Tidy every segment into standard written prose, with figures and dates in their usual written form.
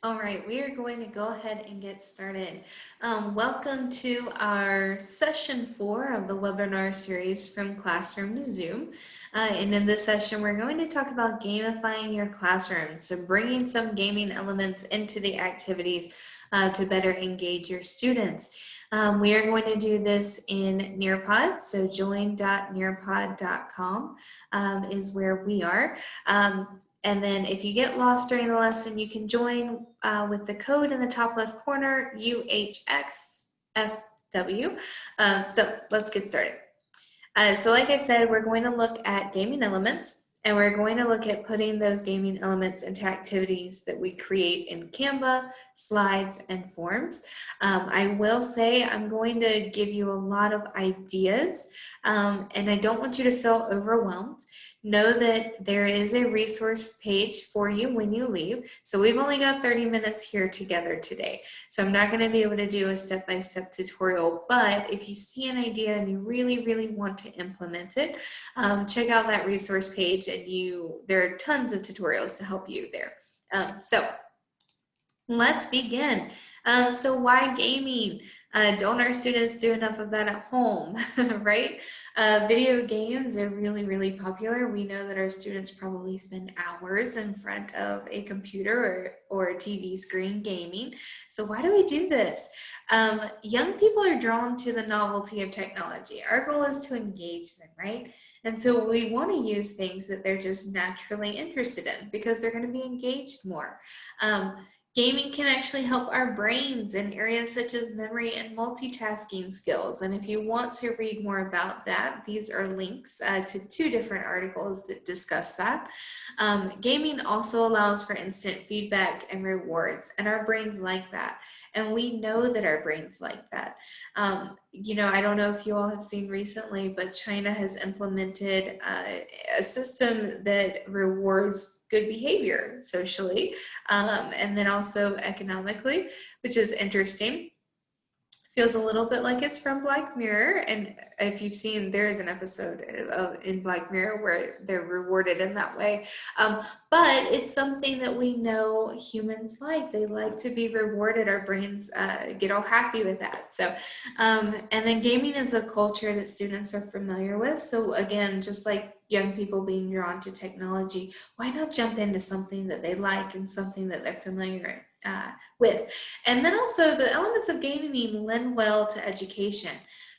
All right, we are going to go ahead and get started. Welcome to our session 4 of the webinar series from Classroom to Zoom. And in this session, we're going to talk about gamifying your classroom. So bringing some gaming elements into the activities to better engage your students. We are going to do this in Nearpod, so join.nearpod.com is where we are. And then if you get lost during the lesson, you can join with the code in the top left corner, UHXFW. So let's get started. So like I said, we're going to look at gaming elements, and we're going to look at putting those gaming elements into activities that we create in Canva, slides, and forms. I will say I'm going to give you a lot of ideas, and I don't want you to feel overwhelmed. Know that there is a resource page for you when you leave. So we've only got 30 minutes here together today. So I'm not going to be able to do a step-by-step tutorial, but if you see an idea and you really, really want to implement it, check out that resource page, and there are tons of tutorials to help you there. So let's begin. So why gaming? Don't our students do enough of that at home, right? Video games are really, really popular. We know that our students probably spend hours in front of a computer or a TV screen gaming. So why do we do this? Young people are drawn to the novelty of technology. Our goal is to engage them, right? And so we want to use things that they're just naturally interested in because they're going to be engaged more. Gaming can actually help our brains in areas such as memory and multitasking skills. And if you want to read more about that, these are links to 2 different articles that discuss that. Gaming also allows for instant feedback and rewards, and our brains like that. And we know that our brains like that. I don't know if you all have seen recently, but China has implemented a system that rewards good behavior socially, and then also economically, which is interesting. Feels a little bit like it's from Black Mirror, and if you've seen, there is an episode in Black Mirror where they're rewarded in that way, but it's something that we know humans like. They like to be rewarded. Our brains get all happy with that. So and then gaming is a culture that students are familiar with. So again, just like young people being drawn to technology, why not jump into something that they like and something that they're familiar with? And then also the elements of gaming lend well to education.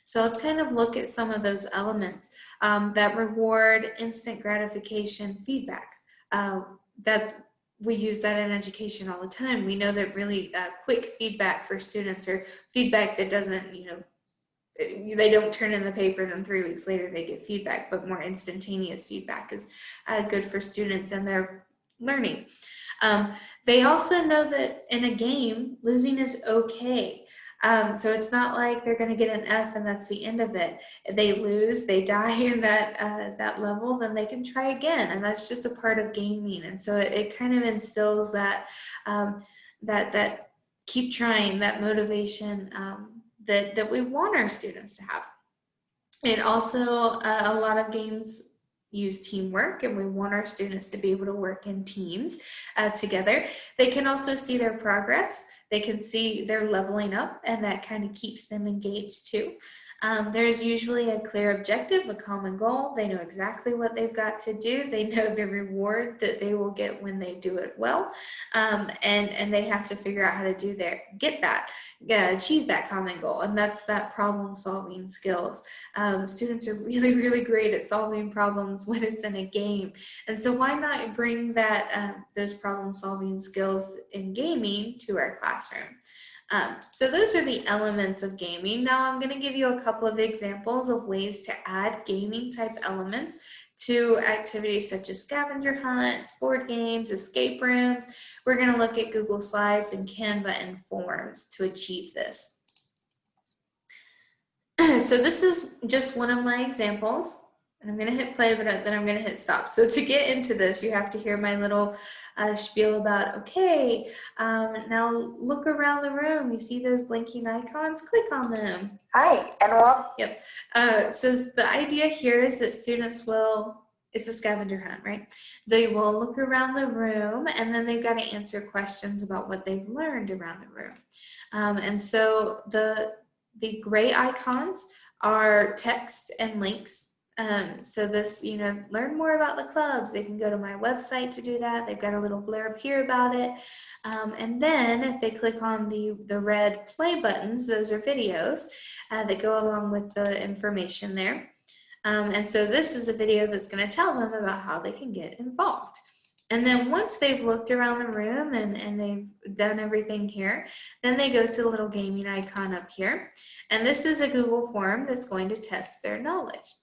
So let's kind of look at some of those elements that reward instant gratification feedback. That we use that in education all the time. We know that really quick feedback for students, or feedback that doesn't, they don't turn in the papers and 3 weeks later they get feedback, but more instantaneous feedback is good for students and their learning. They also know that in a game, losing is okay. So it's not like they're going to get an F and that's the end of it. If they lose, they die in that level, then they can try again, and that's just a part of gaming. And so it kind of instills that that keep trying, that motivation that we want our students to have. And also, a lot of games use teamwork, and we want our students to be able to work in teams together. They can also see their progress. They can see they're leveling up, and that kind of keeps them engaged too. There's usually a clear objective, a common goal. They know exactly what they've got to do. They know the reward that they will get when they do it well, and they have to figure out how to achieve that common goal, and that's that problem-solving skills. Students are really, really great at solving problems when it's in a game, and so why not bring those problem-solving skills in gaming to our classroom? So those are the elements of gaming. Now I'm going to give you a couple of examples of ways to add gaming type elements to activities such as scavenger hunts, board games, escape rooms. We're going to look at Google Slides and Canva and Forms to achieve this. So this is just one of my examples. And I'm going to hit play, but then I'm going to hit stop. So to get into this, you have to hear my little spiel about, okay, now look around the room. You see those blinking icons? Click on them. Hi, and welcome. Yep. So the idea here is that students will it's a scavenger hunt, right? They will look around the room and then they've got to answer questions about what they've learned around the room. And so the gray icons are text and links. So this, learn more about the clubs. They can go to my website to do that. They've got a little blurb here about it. And then if they click on the red play buttons, those are videos that go along with the information there. And so this is a video that's going to tell them about how they can get involved. And then once they've looked around the room and they've done everything here, then they go to the little gaming icon up here. And this is a Google form that's going to test their knowledge.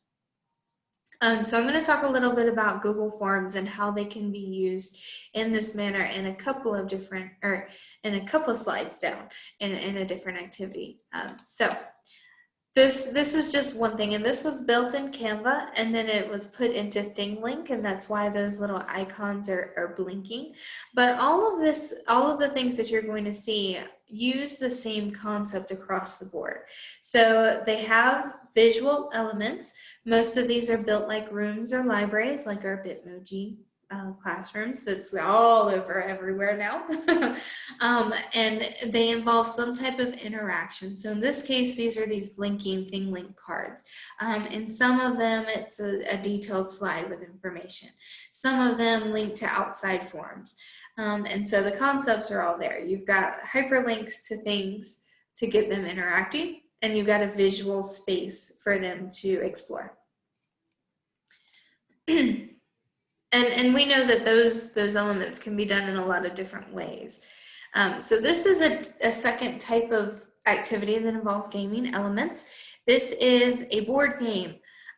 So I'm going to talk a little bit about Google Forms and how they can be used in this manner in a couple of different, or in a couple of slides down in a different activity. So this is just one thing, and this was built in Canva, and then it was put into ThingLink, and that's why those little icons are blinking. But all of the things that you're going to see use the same concept across the board. So they have visual elements. Most of these are built like rooms or libraries, like our Bitmoji classrooms that's all over everywhere now. And they involve some type of interaction. So in this case, these are these blinking ThingLink cards. And some of them, it's a detailed slide with information. Some of them link to outside forms. And so the concepts are all there. You've got hyperlinks to things to get them interacting, and you've got a visual space for them to explore. And we know that those elements can be done in a lot of different ways. So this is a second type of activity that involves gaming elements. This is a board game.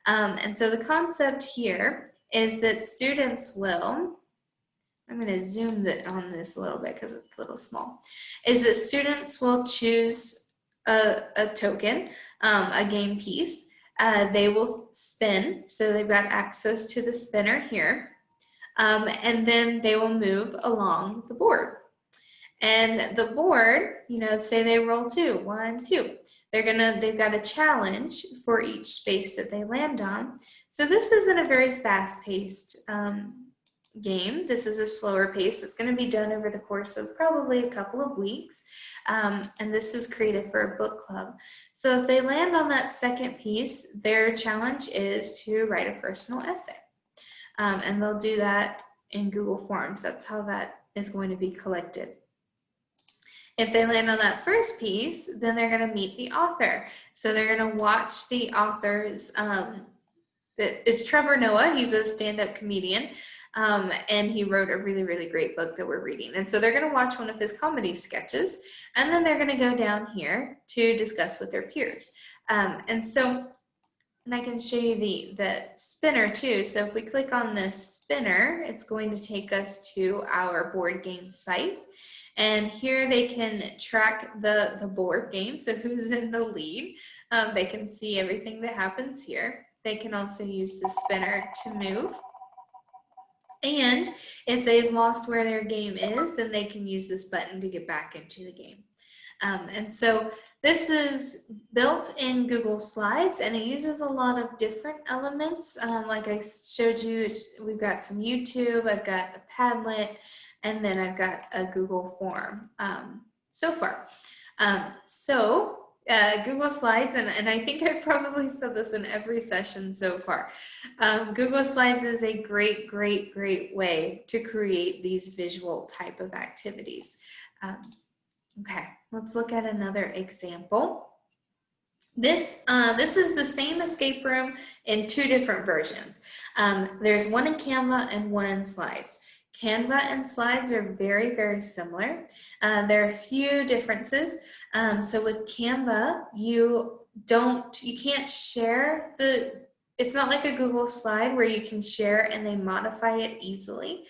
And so the concept here is that students will, I'm going to zoom on this a little bit because it's a little small, is that students will choose a token, a game piece. They will spin, so they've got access to the spinner here. And then they will move along the board. And the board, say they roll 2, 1, 2. They've got a challenge for each space that they land on. So this isn't a very fast-paced game. This is a slower pace. It's going to be done over the course of probably a couple of weeks. And this is created for a book club. So if they land on that second piece, their challenge is to write a personal essay. And they'll do that in Google Forms. That's how that is going to be collected. If they land on that first piece, then they're going to meet the author. So they're going to watch the author's, it's Trevor Noah. He's a stand-up comedian, and he wrote a really, really great book that we're reading. And so they're going to watch one of his comedy sketches, and then they're going to go down here to discuss with their peers. And I can show you the spinner too. So if we click on this spinner, it's going to take us to our board game site. And here they can track the board game, so who's in the lead. They can see everything that happens here. They can also use the spinner to move. And if they've lost where their game is, then they can use this button to get back into the game. And so this is built in Google Slides, and it uses a lot of different elements. Like I showed you, we've got some YouTube, I've got a Padlet, and then I've got a Google form so far. Google Slides, and I think I've probably said this in every session so far, Google Slides is a great, great, great way to create these visual type of activities. Okay, let's look at another example. This is the same escape room in 2 different versions. There's one in Canva and one in Slides. Canva and Slides are very, very similar. There are a few differences. So with Canva, you can't share it's not like a Google slide where you can share and they modify it easily.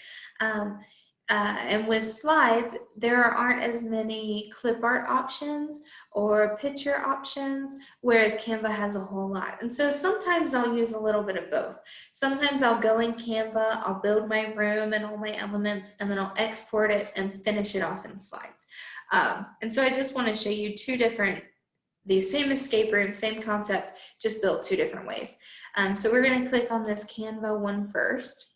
And with Slides, there aren't as many clip art options or picture options, whereas Canva has a whole lot. And so sometimes I'll use a little bit of both. Sometimes I'll go in Canva, I'll build my room and all my elements, and then I'll export it and finish it off in Slides. And so I just want to show you 2 different the same escape room, same concept, just built 2 different ways. So we're going to click on this Canva one first.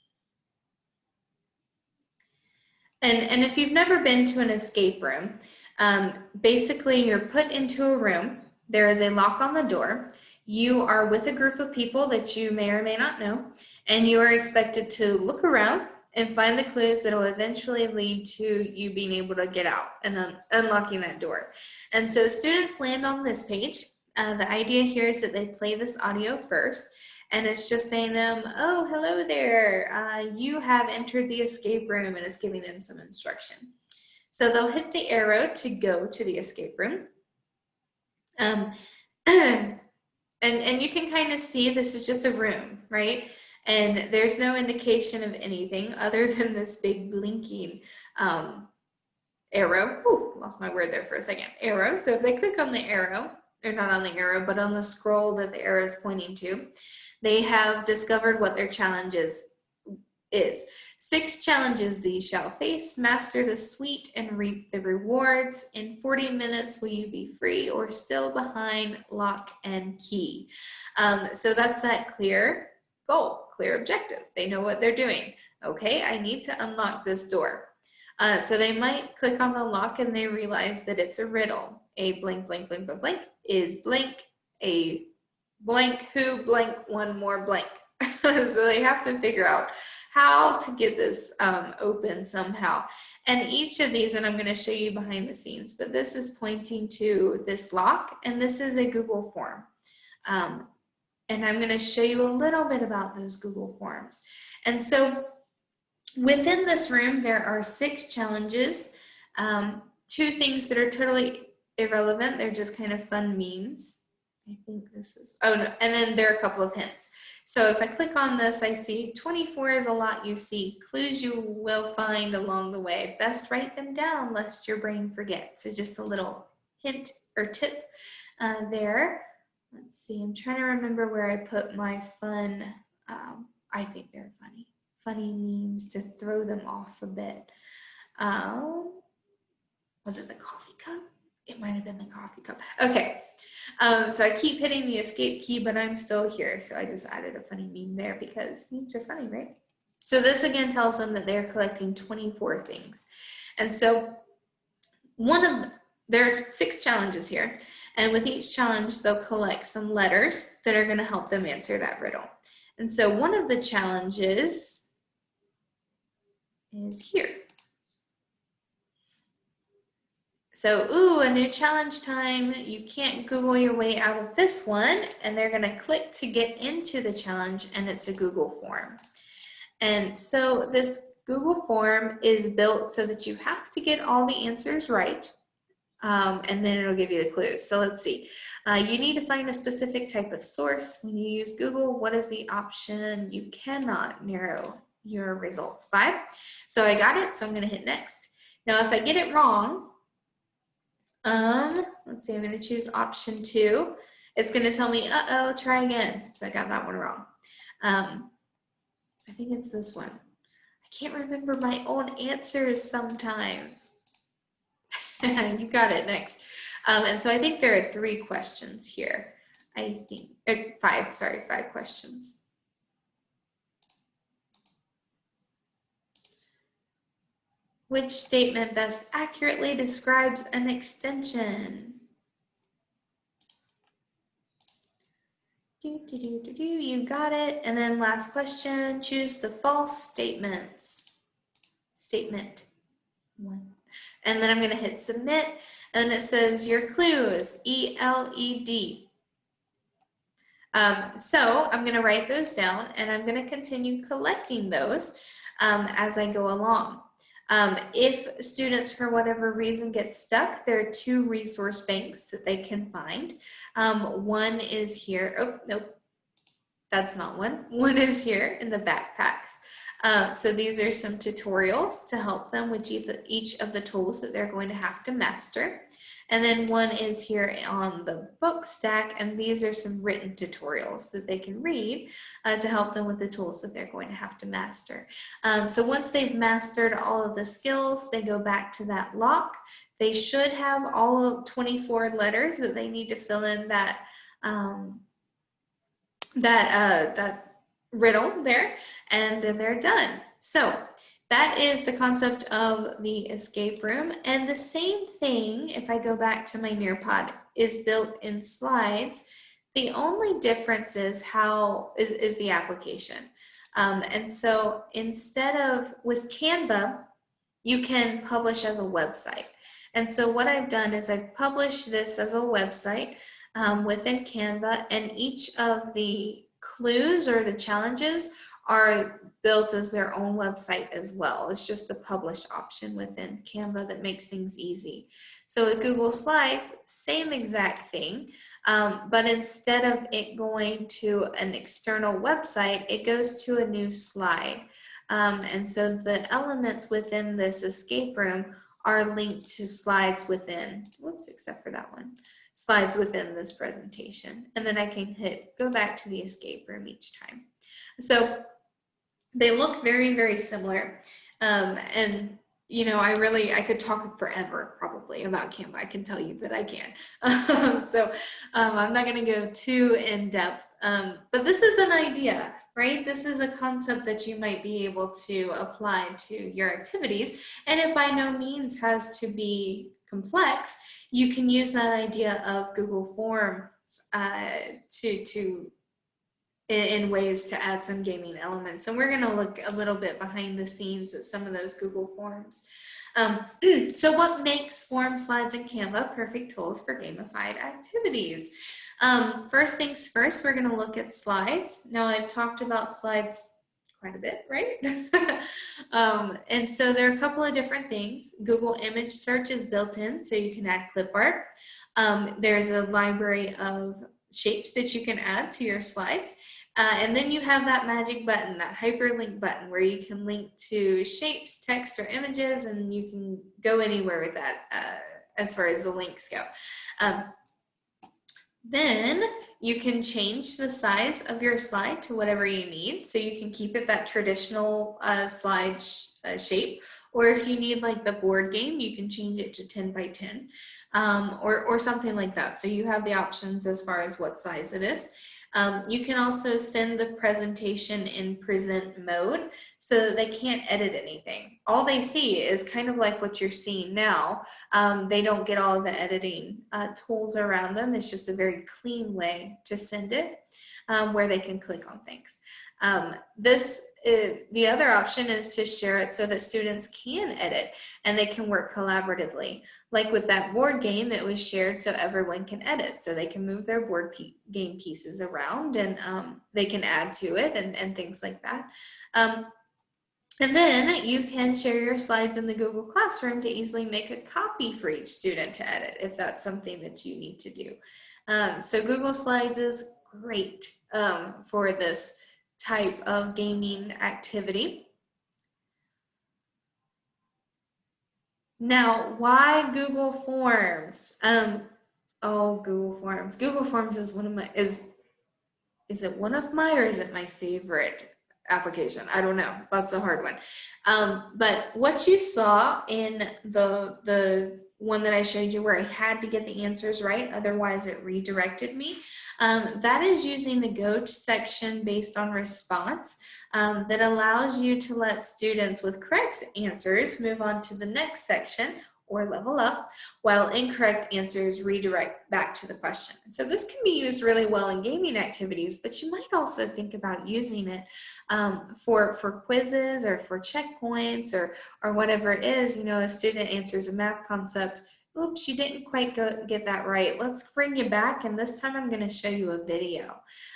And if you've never been to an escape room, basically you're put into a room. There is a lock on the door. You are with a group of people that you may or may not know, and you are expected to look around and find the clues that will eventually lead to you being able to get out and unlocking that door. And so students land on this page. The idea here is that they play this audio first, and it's just saying them, oh, hello there, you have entered the escape room, and it's giving them some instruction. So they'll hit the arrow to go to the escape room. And you can kind of see this is just a room, right? And there's no indication of anything other than this big blinking arrow. Ooh, lost my word there for a second. Arrow. So if they click on the arrow, or not on the arrow, but on the scroll that the arrow is pointing to, they have discovered what their challenge is. 6 challenges these shall face. Master the suite and reap the rewards. In 40 minutes, will you be free or still behind lock and key? So that's that clear goal, clear objective. They know what they're doing. Okay, I need to unlock this door. So they might click on the lock and they realize that it's a riddle. A blank, blank, blank, blank, blank is blank. A blank who blank one more blank. So they have to figure out how to get this open somehow. And each of these, and I'm going to show you behind the scenes, but this is pointing to this lock, and this is a Google form. And I'm going to show you a little bit about those Google forms. And so within this room, there are 6 challenges, 2 things that are totally irrelevant. They're just kind of fun memes. I think this is, oh no, and then there are a couple of hints. So if I click on this, I see 24 is a lot you see. Clues you will find along the way. Best write them down lest your brain forget. So just a little hint or tip there. Let's see, I'm trying to remember where I put my fun, I think they're funny memes to throw them off a bit. Was it the coffee cup? It might have been the coffee cup. Okay, so I keep hitting the escape key, but I'm still here. So I just added a funny meme there because memes are funny, right? So this again tells them that they're collecting 24 things. And so there are 6 challenges here. And with each challenge, they'll collect some letters that are going to help them answer that riddle. And so one of the challenges is here. So, ooh, a new challenge time. You can't Google your way out of this one. And they're going to click to get into the challenge, and it's a Google form. And so this Google form is built so that you have to get all the answers right. And then it'll give you the clues. So let's see. You need to find a specific type of source. When you use Google, what is the option you cannot narrow your results by? So I got it, so I'm going to hit next. Now, if I get it wrong, let's see, I'm going to choose option 2. It's going to tell me, uh-oh, try again. So I got that one wrong. I think it's this one. I can't remember my own answers sometimes. You got it, next. And so I think there are 3 questions here. I think, 5 questions. Which statement best accurately describes an extension? You got it. And then last question, choose the false statements. Statement 1. And then I'm going to hit submit, and it says your clue is ELED. So I'm going to write those down, and I'm going to continue collecting those as I go along. If students, for whatever reason, get stuck, there are 2 resource banks that they can find. One is here. Oh, nope. That's not one. One is here in the backpacks. So these are some tutorials to help them with each of the tools that they're going to have to master. And then one is here on the book stack, and these are some written tutorials that they can read to help them with the tools that they're going to have to master. So once they've mastered all of the skills, they go back to that lock. They should have all 24 letters that they need to fill in that that riddle there, and then they're done. So that is the concept of the escape room. And the same thing, if I go back to my Nearpod, is built in slides. The only difference is is the application. And so instead of, with Canva, you can publish as a website. And so what I've done is I've published this as a website within Canva, and each of the clues or the challenges are built as their own website as well. It's just the publish option within Canva that makes things easy. So with Google Slides, same exact thing, but instead of it going to an external website, it goes to a new slide. And so the elements within this escape room are linked to slides within, whoops, except for that one, slides within this presentation. And then I can hit go back to the escape room each time. So they look very, very similar. And you know, I could talk forever probably about Canva. I can tell you that I can. I'm not going to go too in depth, but this is an idea, right? This is a concept that you might be able to apply to your activities, and it by no means has to be complex. You can use that idea of Google Forms in ways to add some gaming elements. And we're going to look a little bit behind the scenes at some of those Google Forms. So what makes form slides in Canva perfect tools for gamified activities? First things first, we're going to look at slides. Now, I've talked about slides quite a bit, right? And so there are a couple of different things. Google image search is built in, so you can add clip art. There's a library of shapes that you can add to your slides. And then you have that magic button, that hyperlink button, where you can link to shapes, text, or images, and you can go anywhere with that as far as the links go. Then you can change the size of your slide to whatever you need. So you can keep it that traditional slide shape, or if you need like the board game, you can change it to 10 by 10 or something like that. So you have the options as far as what size it is. You can also send the presentation in present mode so that they can't edit anything. All they see is kind of like what you're seeing now. They don't get all of the editing tools around them. It's just a very clean way to send it where they can click on things. The other option is to share it so that students can edit and they can work collaboratively. Like with that board game, it was shared so everyone can edit, so they can move their board game pieces around and they can add to it and things like that. And then you can share your slides in the Google Classroom to easily make a copy for each student to edit if that's something that you need to do. So Google Slides is great for this type of gaming activity. Now, why Google Forms? Google Forms. Google Forms is one of my, is it one of my, or is it my favorite application? I don't know. That's a hard one. But what you saw in the one that I showed you where I had to get the answers right, otherwise it redirected me. That is using the Go section based on response that allows you to let students with correct answers move on to the next section or level up, while incorrect answers redirect back to the question. So this can be used really well in gaming activities, but you might also think about using it for quizzes or for checkpoints or whatever it is. You know, a student answers a math concept, oops, you didn't quite get that right. Let's bring you back, and this time I'm going to show you a video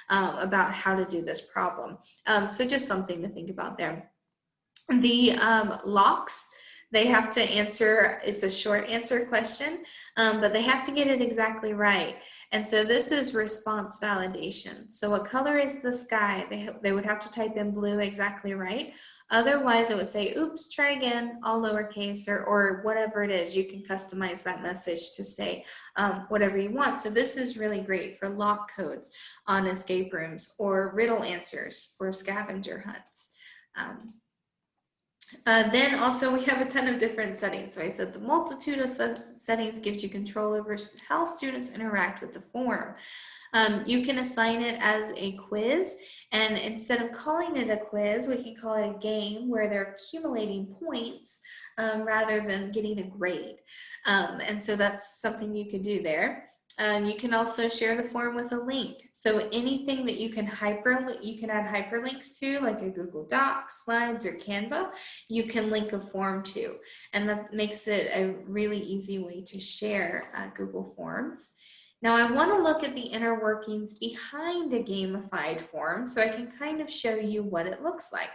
about how to do this problem. So just something to think about there. The locks They have to answer, it's a short answer question, but they have to get it exactly right. And so this is response validation. So what color is the sky? They would have to type in blue exactly right. Otherwise, it would say, oops, try again, all lowercase, or whatever it is. You can customize that message to say whatever you want. So this is really great for lock codes on escape rooms or riddle answers for scavenger hunts. Then also we have a ton of different settings. So I said the multitude of settings gives you control over how students interact with the form. You can assign it as a quiz, and instead of calling it a quiz, we can call it a game where they're accumulating points rather than getting a grade. And so that's something you could do there. You can also share the form with a link. So anything that you can add hyperlinks to, like a Google Doc, Slides, or Canva, you can link a form to. And that makes it a really easy way to share Google Forms. Now I want to look at the inner workings behind a gamified form so I can kind of show you what it looks like.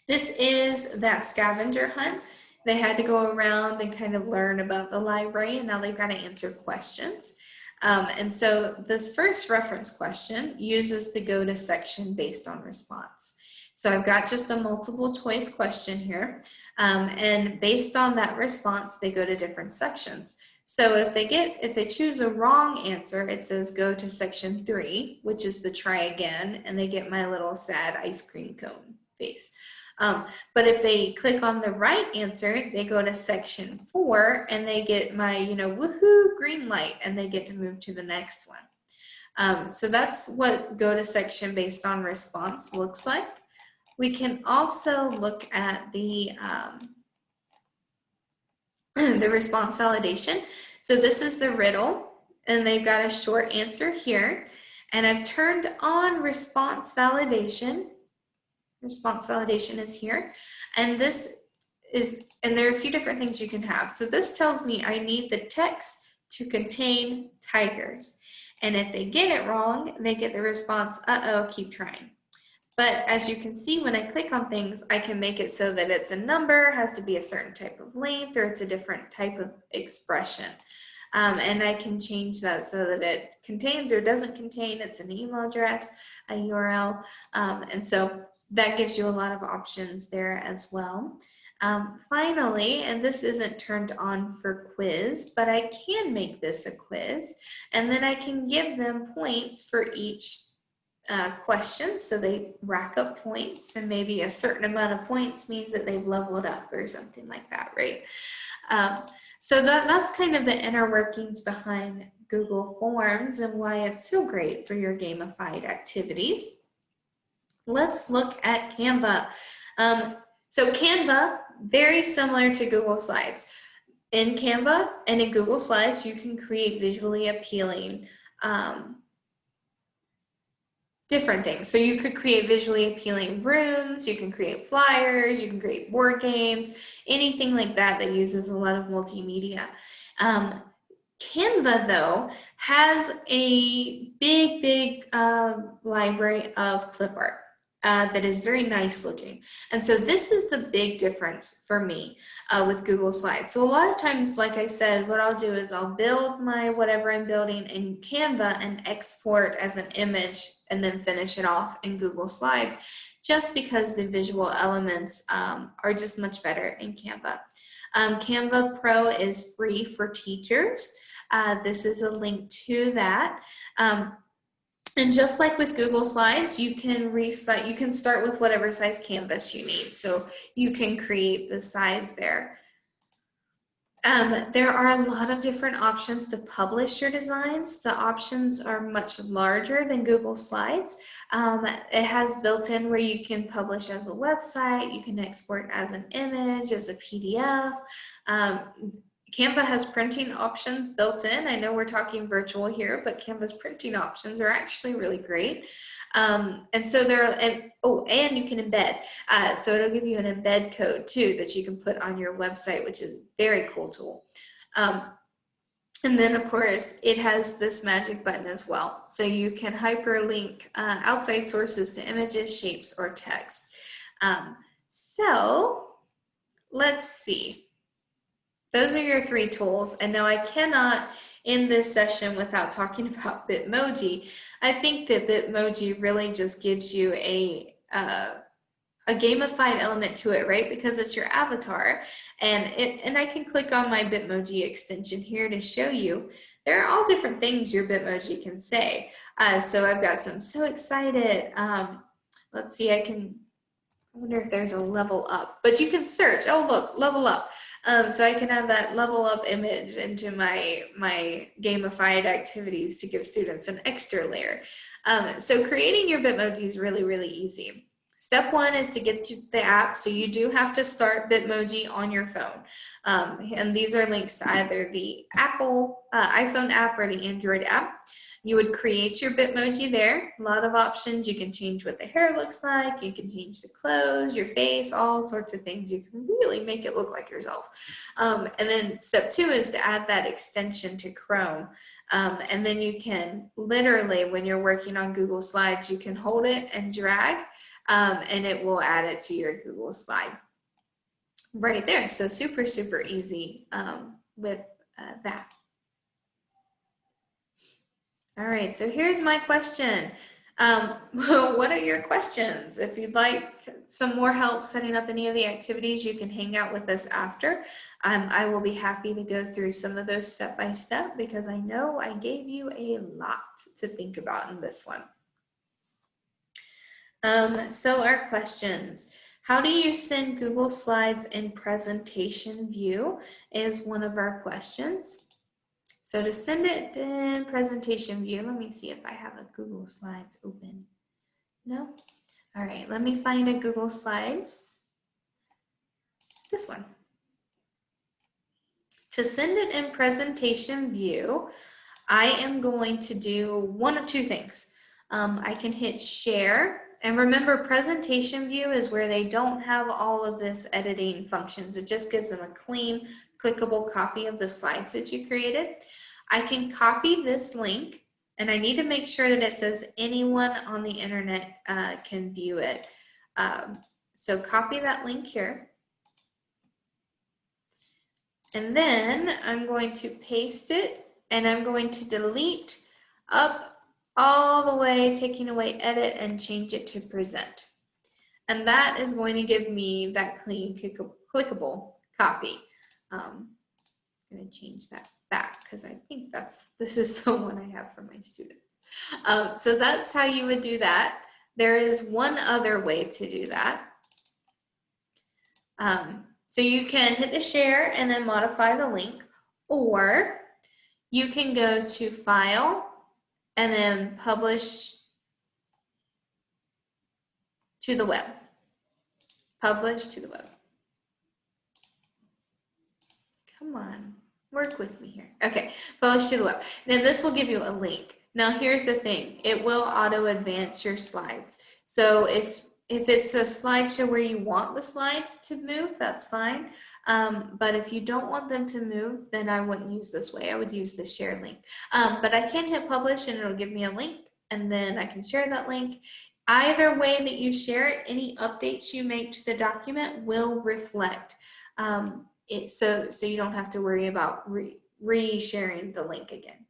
This is that scavenger hunt. They had to go around and kind of learn about the library, and now they've got to answer questions. And so this first reference question uses the go to section based on response. So I've got just a multiple choice question here, and based on that response, they go to different sections. So if they choose a wrong answer, it says go to section 3, which is the try again, and they get my little sad ice cream cone face. But if they click on the right answer, they go to section 4 and they get my, woohoo, green light, and they get to move to the next one. So that's what go to section based on response looks like. We can also look at the response validation. So this is the riddle, and they've got a short answer here. And I've turned on response validation. Response validation is here. And there are a few different things you can have. So this tells me I need the text to contain tigers. And if they get it wrong, they get the response, uh-oh, keep trying. But as you can see, when I click on things, I can make it so that it's a number, has to be a certain type of length, or it's a different type of expression. And I can change that so that it contains or doesn't contain. It's an email address, a URL. And so that gives you a lot of options there as well. Finally, and this isn't turned on for quiz, but I can make this a quiz, and then I can give them points for each question, so they rack up points, and maybe a certain amount of points means that they've leveled up or something like that, right? So that's kind of the inner workings behind Google Forms and why it's so great for your gamified activities. Let's look at Canva. So Canva, very similar to Google Slides. In Canva and in Google Slides, you can create visually appealing different things. So you could create visually appealing rooms, you can create flyers, you can create board games, anything like that that uses a lot of multimedia. Canva, though, has a big library of clip art that is very nice looking. And so this is the big difference for me with Google Slides. So a lot of times, like I said, what I'll do is I'll build my whatever I'm building in Canva and export as an image and then finish it off in Google Slides, just because the visual elements are just much better in Canva. Canva Pro is free for teachers. This is a link to that. And just like with Google Slides, you can start with whatever size canvas you need. So you can create the size there. There are a lot of different options to publish your designs. The options are much larger than Google Slides. It has built-in where you can publish as a website, you can export as an image, as a PDF. Canva has printing options built in. I know we're talking virtual here, but Canva's printing options are actually really great. And so and you can embed. So it'll give you an embed code too that you can put on your website, which is a very cool tool. And then of course it has this magic button as well. So you can hyperlink outside sources to images, shapes, or text. So let's see. Those are your 3 tools. And now I cannot end this session without talking about Bitmoji. I think that Bitmoji really just gives you a gamified element to it, right? Because it's your avatar, and I can click on my Bitmoji extension here to show you. There are all different things your Bitmoji can say. So I've got some so excited. Let's see, I wonder if there's a level up, but you can search. Oh, look, level up. So I can add that level up image into my gamified activities to give students an extra layer. So creating your Bitmoji is really, really easy. Step 1 is to get the app. So you do have to start Bitmoji on your phone. And these are links to either the Apple iPhone app or the Android app. You would create your Bitmoji there. A lot of options. You can change what the hair looks like. You can change the clothes, your face, all sorts of things. You can really make it look like yourself. And then step 2 is to add that extension to Chrome. And then you can literally, when you're working on Google Slides, you can hold it and drag, and it will add it to your Google slide right there. So super, super easy with that. All right, so here's my question. What are your questions? If you'd like some more help setting up any of the activities, you can hang out with us after. I will be happy to go through some of those step by step because I know I gave you a lot to think about in this one. So our questions. How do you send Google Slides in presentation view is one of our questions. So to send it in presentation view, let me see if I have a Google Slides open. No? All right, let me find a Google Slides. This one. To send it in presentation view, I am going to do one of 2 things. I can hit share, and remember presentation view is where they don't have all of this editing functions. It just gives them a clean, clickable copy of the slides that you created. I can copy this link, and I need to make sure that it says anyone on the internet can view it. So copy that link here. And then I'm going to paste it, and I'm going to delete up all the way, taking away edit, and change it to present. And that is going to give me that clean, clickable copy. I'm going to change that back because I think this is the one I have for my students. So that's how you would do that. There is one other way to do that. So you can hit the share and then modify the link, or you can go to File and then Publish to the web. Publish to the web. Come on, work with me here. Okay, publish to the web. Then this will give you a link. Now here's the thing, it will auto advance your slides. So if it's a slideshow where you want the slides to move, that's fine. But if you don't want them to move, then I wouldn't use this way. I would use the share link. But I can hit publish and it'll give me a link, and then I can share that link. Either way that you share it, any updates you make to the document will reflect it, so you don't have to worry about re-sharing the link again.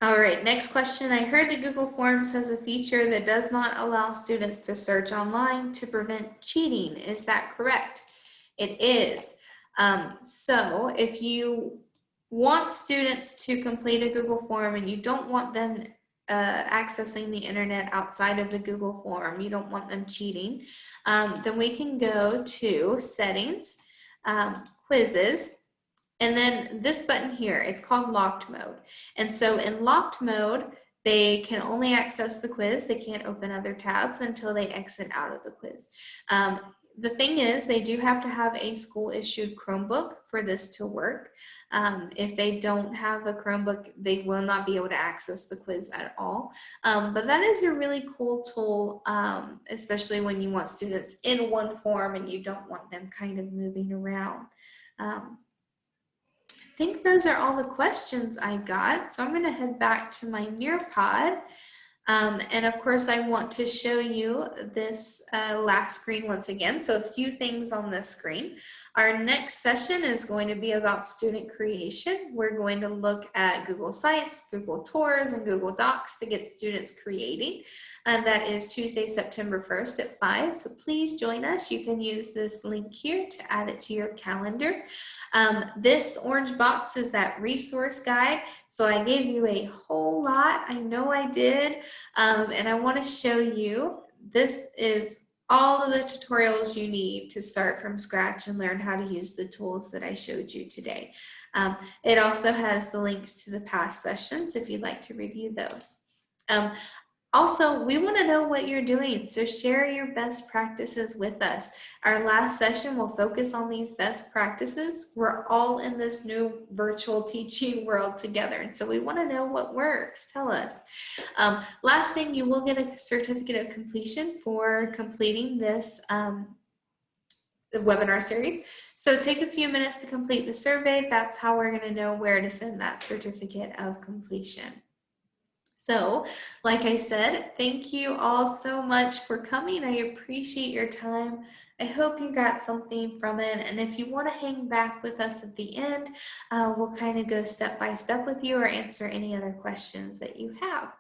All right, next question. I heard that Google Forms has a feature that does not allow students to search online to prevent cheating. Is that correct? It is. So if you want students to complete a Google form and you don't want them accessing the internet outside of the Google form, you don't want them cheating, then we can go to settings, quizzes, and then this button here, it's called locked mode. And so in locked mode, they can only access the quiz. They can't open other tabs until they exit out of the quiz. The thing is, they do have to have a school-issued Chromebook for this to work. If they don't have a Chromebook, they will not be able to access the quiz at all. But that is a really cool tool, especially when you want students in one form and you don't want them kind of moving around. I think those are all the questions I got. So I'm going to head back to my Nearpod And of course, I want to show you this last screen once again. So a few things on this screen. Our next session is going to be about student creation. We're going to look at Google Sites, Google Tours, and Google Docs to get students creating. And that is Tuesday, September 1st at 5. So please join us. You can use this link here to add it to your calendar. This orange box is that resource guide. So I gave you a whole lot. I know I did. And I want to show you, this is all of the tutorials you need to start from scratch and learn how to use the tools that I showed you today. It also has the links to the past sessions if you'd like to review those. Also, we want to know what you're doing, so share your best practices with us. Our last session will focus on these best practices. We're all in this new virtual teaching world together, and so we want to know what works. Tell us. Last thing, you will get a certificate of completion for completing this webinar series. So take a few minutes to complete the survey. That's how we're going to know where to send that certificate of completion. So, like I said, thank you all so much for coming. I appreciate your time. I hope you got something from it. And if you want to hang back with us at the end, we'll kind of go step by step with you or answer any other questions that you have.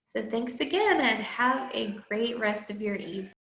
So thanks again and have a great rest of your evening.